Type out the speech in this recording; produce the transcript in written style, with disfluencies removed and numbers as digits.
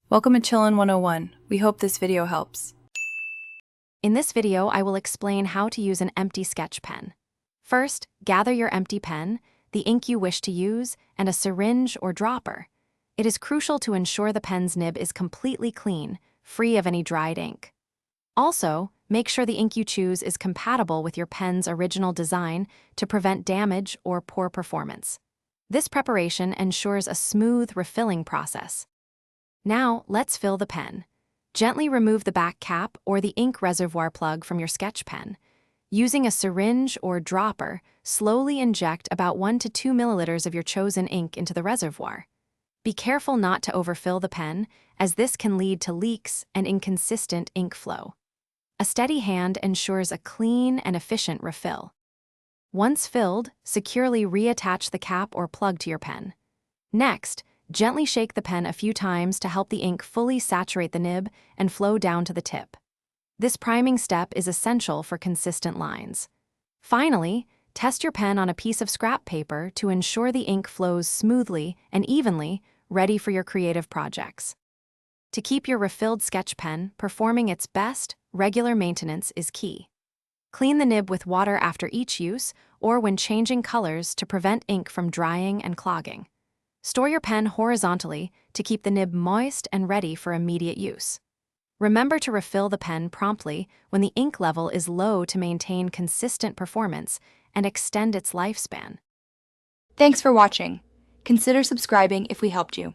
Welcome to Chillin' 101. We hope this video helps. In this video, I will explain how to use an empty sketch pen. First, gather your empty pen, the ink you wish to use, and a syringe or dropper. It is crucial to ensure the pen's nib is completely clean, free of any dried ink. Also, make sure the ink you choose is compatible with your pen's original design to prevent damage or poor performance. This preparation ensures a smooth refilling process. Now, let's fill the pen. Gently remove the back cap or the ink reservoir plug from your sketch pen. Using a syringe or dropper, slowly inject about 1 to 2 milliliters of your chosen ink into the reservoir. Be careful not to overfill the pen, as this can lead to leaks and inconsistent ink flow. A steady hand ensures a clean and efficient refill. Once filled, securely reattach the cap or plug to your pen. Next, gently shake the pen a few times to help the ink fully saturate the nib and flow down to the tip. This priming step is essential for consistent lines. Finally, test your pen on a piece of scrap paper to ensure the ink flows smoothly and evenly, ready for your creative projects. To keep your refilled sketch pen performing its best, regular maintenance is key. Clean the nib with water after each use or when changing colors to prevent ink from drying and clogging. Store your pen horizontally to keep the nib moist and ready for immediate use. Remember to refill the pen promptly when the ink level is low to maintain consistent performance and extend its lifespan. Thanks for watching. Consider subscribing if we helped you.